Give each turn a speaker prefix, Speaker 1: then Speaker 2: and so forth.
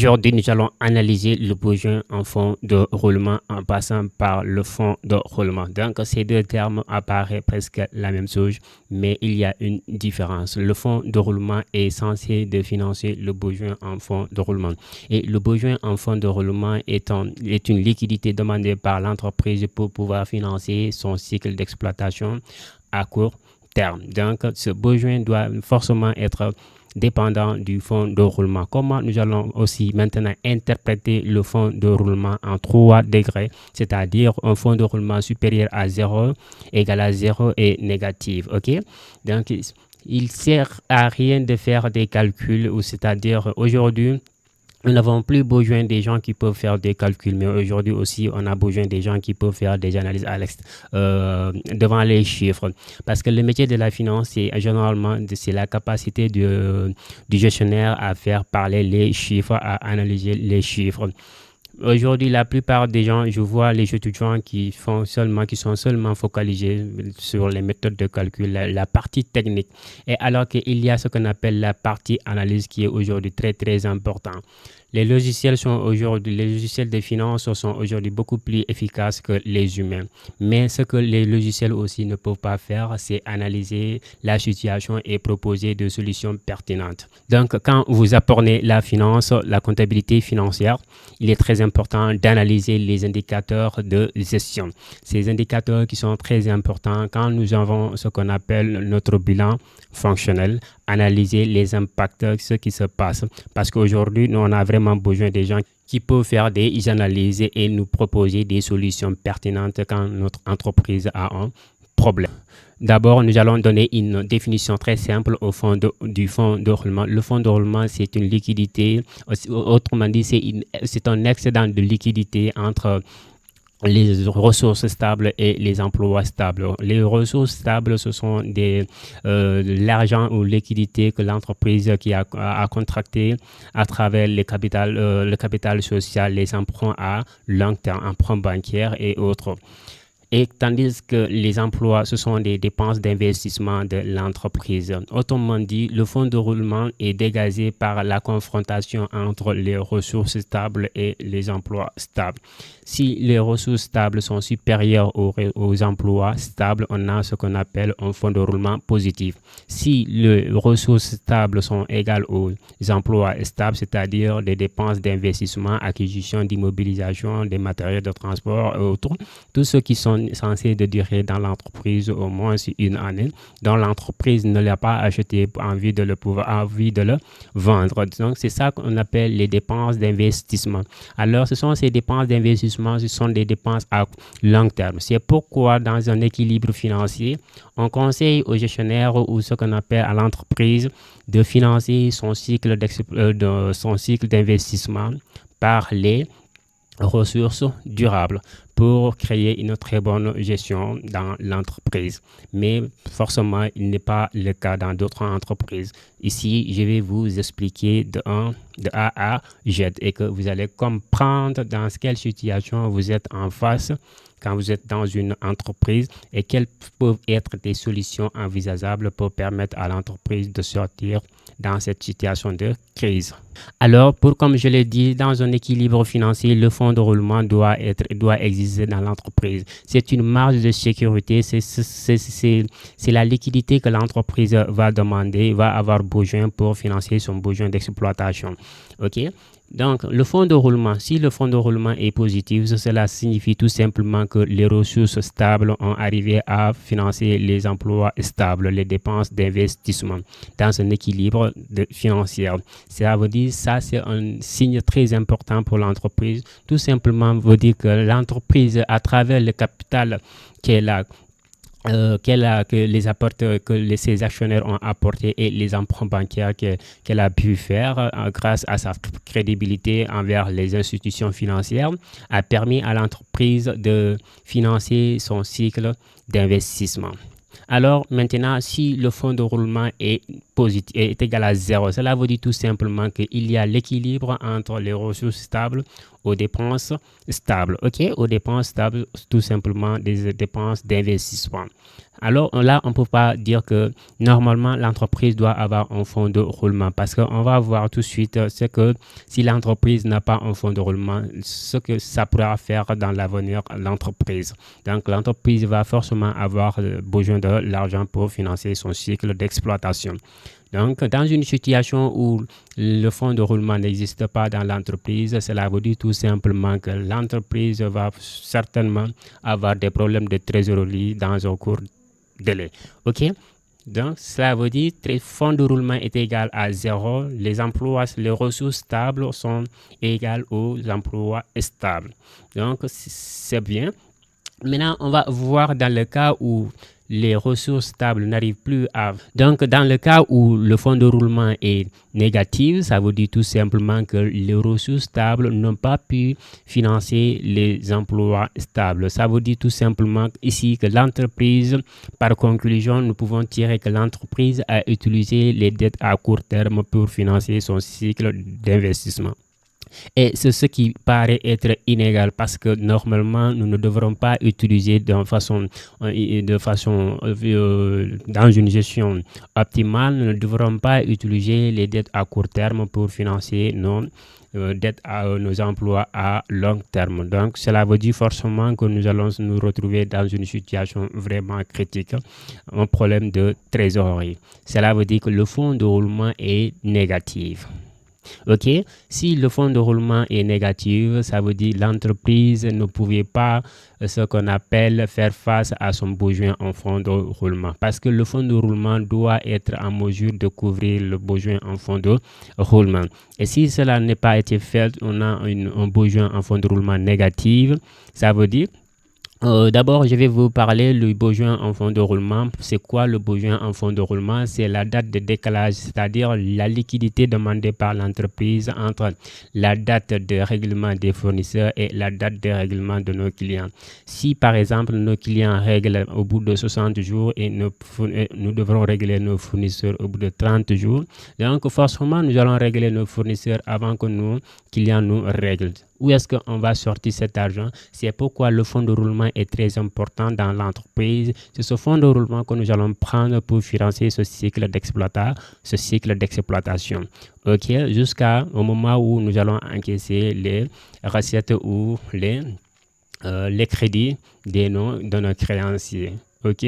Speaker 1: Aujourd'hui, nous allons analyser le besoin en fonds de roulement en passant par le fonds de roulement. Donc, ces deux termes apparaissent presque la même chose, mais il y a une différence. Le fonds de roulement est censé de financer le besoin en fonds de roulement. Et le besoin en fonds de roulement est une liquidité demandée par l'entreprise pour pouvoir financer son cycle d'exploitation à court terme. Donc, ce besoin doit forcément être dépendant du fonds de roulement. Comment nous allons aussi maintenant interpréter le fonds de roulement en 3 degrés, c'est-à-dire un fonds de roulement supérieur à 0, égal à 0 et négatif. OK? Donc, il ne sert à rien de faire des calculs, c'est-à-dire aujourd'hui, nous n'avons plus besoin des gens qui peuvent faire des calculs, mais aujourd'hui aussi, on a besoin des gens qui peuvent faire des analyses devant les chiffres. Parce que le métier de la finance, c'est généralement c'est la capacité du gestionnaire à faire parler les chiffres, à analyser les chiffres. Aujourd'hui, la plupart des gens, je vois les étudiants qui sont seulement focalisés sur les méthodes de calcul, la partie technique. Et alors qu'il y a ce qu'on appelle la partie analyse qui est aujourd'hui très, très important. Les logiciels de finance sont aujourd'hui beaucoup plus efficaces que les humains. Mais ce que les logiciels aussi ne peuvent pas faire, c'est analyser la situation et proposer des solutions pertinentes. Donc, quand vous apprenez la finance, la comptabilité financière, il est très important d'analyser les indicateurs de gestion. Ces indicateurs qui sont très importants quand nous avons ce qu'on appelle notre bilan fonctionnel, analyser les impacts, ce qui se passe. Parce qu'aujourd'hui, nous on a vraiment besoin des gens qui peuvent faire des analyses et nous proposer des solutions pertinentes quand notre entreprise a un problème. D'abord, nous allons donner une définition très simple du fonds de roulement. Le fonds de roulement, c'est une liquidité, autrement dit, c'est un excédent de liquidité entre les ressources stables et les emplois stables. Les ressources stables, ce sont l'argent ou liquidité que l'entreprise qui a contracté à travers le capital social, les emprunts à long terme, emprunts bancaires et autres. Et tandis que les emplois, ce sont des dépenses d'investissement de l'entreprise. Autrement dit, le fonds de roulement est dégagé par la confrontation entre les ressources stables et les emplois stables. Si les ressources stables sont supérieures aux emplois stables, on a ce qu'on appelle un fonds de roulement positif. Si les ressources stables sont égales aux emplois stables, c'est-à-dire des dépenses d'investissement, acquisition, d'immobilisation, des matériels de transport et autres, tous ceux qui sont censés de durer dans l'entreprise au moins une année, dont l'entreprise ne l'a pas acheté envie de le vendre. Donc, c'est ça qu'on appelle les dépenses d'investissement. Alors, ces dépenses d'investissement, ce sont des dépenses à long terme. C'est pourquoi, dans un équilibre financier, on conseille aux gestionnaires ou ce qu'on appelle à l'entreprise de financer son cycle d'investissement par les ressources durables pour créer une très bonne gestion dans l'entreprise. Mais forcément, il n'est pas le cas dans d'autres entreprises. Ici, je vais vous expliquer de A à Z et que vous allez comprendre dans quelle situation vous êtes en face quand vous êtes dans une entreprise et quelles peuvent être des solutions envisageables pour permettre à l'entreprise de sortir dans cette situation de crise. Alors, comme je l'ai dit, dans un équilibre financier, le fonds de roulement doit exister dans l'entreprise. C'est une marge de sécurité, c'est la liquidité que l'entreprise va avoir besoin pour financer son besoin d'exploitation. OK? Donc, le fonds de roulement, si le fonds de roulement est positif, cela signifie tout simplement que les ressources stables ont arrivé à financer les emplois stables, les dépenses d'investissement dans un équilibre financier. Ça veut dire, ça c'est un signe très important pour l'entreprise. Tout simplement veut dire que l'entreprise, à travers le capital qu'elle a, que ses actionnaires ont apporté et les emprunts bancaires qu'elle a pu faire grâce à sa crédibilité envers les institutions financières, a permis à l'entreprise de financer son cycle d'investissement. Alors maintenant, si le fonds de roulement est égal à 0, cela veut dire tout simplement qu'il y a l'équilibre entre les ressources stables aux dépenses stables. OK? Aux dépenses stables, tout simplement des dépenses d'investissement. Alors là, on ne peut pas dire que normalement l'entreprise doit avoir un fonds de roulement parce qu'on va voir tout de suite ce que si l'entreprise n'a pas un fonds de roulement, ce que ça pourra faire dans l'avenir l'entreprise. Donc l'entreprise va forcément avoir besoin de l'argent pour financer son cycle d'exploitation. Donc, dans une situation où le fonds de roulement n'existe pas dans l'entreprise, cela veut dire tout simplement que l'entreprise va certainement avoir des problèmes de trésorerie dans un court délai. OK? Donc, cela veut dire que le fonds de roulement est égal à 0. Les emplois, les ressources stables sont égales aux emplois stables. Donc, c'est bien. Maintenant, on va voir dans le cas où les ressources stables n'arrivent plus à... Donc, dans le cas où le fonds de roulement est négatif, ça veut dire tout simplement que les ressources stables n'ont pas pu financer les emplois stables. Ça veut dire tout simplement ici que l'entreprise, par conclusion, nous pouvons tirer que l'entreprise a utilisé les dettes à court terme pour financer son cycle d'investissement. Et c'est ce qui paraît être inégal parce que normalement, nous ne devrons pas utiliser dans une gestion optimale, nous ne devrons pas utiliser les dettes à court terme pour financer nos dettes à nos emplois à long terme. Donc, cela veut dire forcément que nous allons nous retrouver dans une situation vraiment critique, un problème de trésorerie. Cela veut dire que le fonds de roulement est négatif. OK? Si le fonds de roulement est négatif, ça veut dire que l'entreprise ne pouvait pas ce qu'on appelle faire face à son besoin en fonds de roulement. Parce que le fonds de roulement doit être en mesure de couvrir le besoin en fonds de roulement. Et si cela n'est pas été fait, on a un besoin en fonds de roulement négatif. Ça veut dire d'abord, je vais vous parler du besoin en fonds de roulement. C'est quoi le besoin en fonds de roulement? C'est la date de décalage, c'est-à-dire la liquidité demandée par l'entreprise entre la date de règlement des fournisseurs et la date de règlement de nos clients. Si par exemple nos clients règlent au bout de 60 jours et nous devrons régler nos fournisseurs au bout de 30 jours, donc forcément nous allons régler nos fournisseurs avant que nos clients nous règlent. Où est-ce qu'on va sortir cet argent? C'est pourquoi le fonds de roulement est très important dans l'entreprise. C'est ce fonds de roulement que nous allons prendre pour financer ce cycle d'exploitation. OK, jusqu'au moment où nous allons encaisser les recettes ou les crédits de nos créanciers. OK?